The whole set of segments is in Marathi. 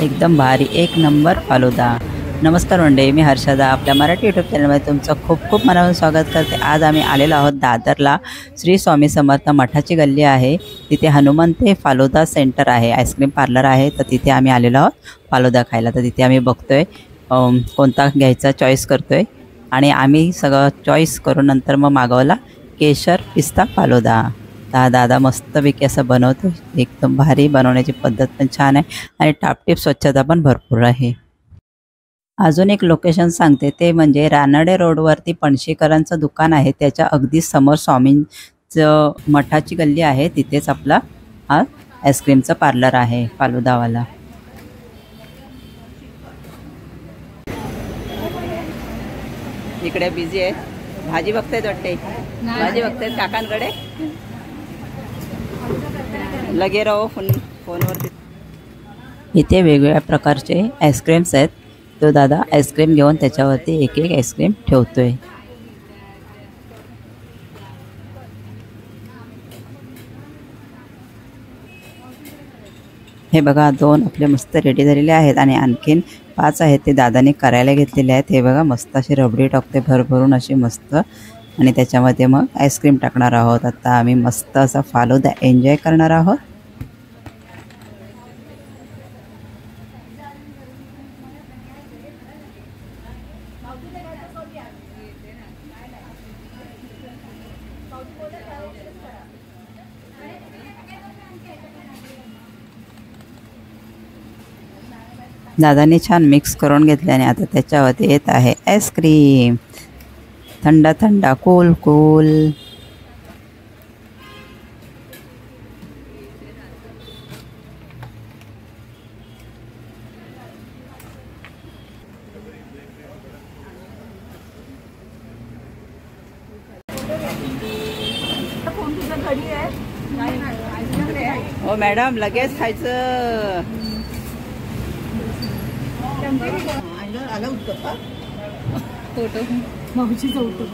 एकदम भारी एक नंबर फालुदा। नमस्कार मंडळी, मी हर्षदा आपल्या मराठी यूट्यूब चॅनलमध्ये तुमचं खूप खूप मनापासून स्वागत करते। आज आम्ही आलेलो आहोत दादरला। श्री स्वामी समर्थ मठाची गल्ली आहे, तिथे हनुमंते फालुदा सेंटर आहे, आईस्क्रीम पार्लर आहे। तर तिथे आम्ही आलेलो आहोत फालुदा खायला। तर तिथे आम्ही बघतोय कोणता घ्यायचा चॉईस करतोय आणि आम्ही सगळं चॉईस करून नंतर मग मागवला केशर पिस्ता फालुदा। दादा मस्तपैकी असं बनवतो, एकदम भारी बनवण्याची पद्धत पण छान आहे आणि टापटीप स्वच्छता पण भरपूर आहे। अजून एक लोकेशन सांगते, ते म्हणजे रानडे रोडवरती पणशीकरांचं दुकान आहे, त्याच्या अगदी समोर स्वामींचं मठाची गल्ली आहे, तिथेच आपला हा आईस्क्रीमचा पार्लर आहे फालुदावाला। इकडे बिझी आहे, भाजी बघतायत वाटते, भाजी बघतायत काकांकडे। लगे राहो फोनवरती। इथे वेगवेगळ्या प्रकारचे आईस्क्रीम्स आहेत। तो दादा आईस्क्रीम घेऊन त्याच्यावरती एक एक आईस्क्रीम ठेवतोय। हे बघा, दोन आपले मस्त रेडी झालेले आहेत आणि आणखीन 5 आहेत ते दादाने करायला घेतलेले आहेत। हे बघा, मस्त अशी रबडी टाकते भरभरून अशी मस्त, आणि त्याच्यामध्ये मग आईस्क्रीम टाकणार आहोत। आता आम्ही मस्त असा फालुदा एन्जॉय करणार आहोत। दादाने छान मिक्स करून घेतल्याने आता त्याच्यावरती येत आहे आईस्क्रीम, थंड थंड कूल कूल। हो मॅडम, लगेच खायचं। फोटो मावशीचा फोटो।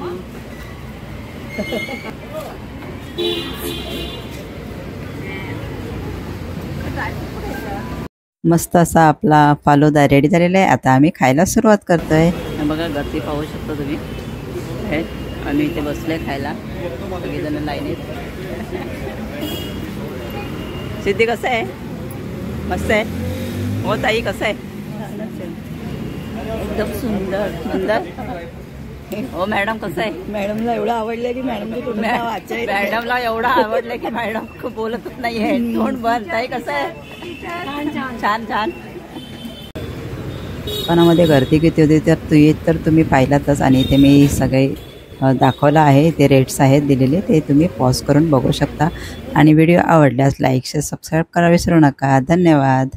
मस्त असा आपला फालुदा रेडी झालेला आहे। आता आम्ही खायला सुरुवात करतोय। बघा, गर्दी पाहू शकता तुम्ही, आम्ही इथे बसलोय खायला, सगळेजण लाईनीत। सिद्धी कसं आहे? मस्त आहे हो ताई, कसं आहे? एकदम सुंदर सुंदर। हो मॅडम, कसं आहे? मॅडमला एवढं आवडलं की मॅडमला एवढं आवडलं की मॅडम खूप बोलतच नाहीये, तोंड बंद। ताई कसं आहे? छान छान। दुकानामध्ये गर्दी किती होती तर तुम्ही पाहिलातच, आणि ते मी सगळे दाखवलं आहे, ते रेट्स आहेत दिलेले, ते तुम्ही पॉज करून बघू शकता। आणि व्हिडिओ आवडल्यास लाईक शेअर सबस्क्राईब करा विसरू नका। धन्यवाद।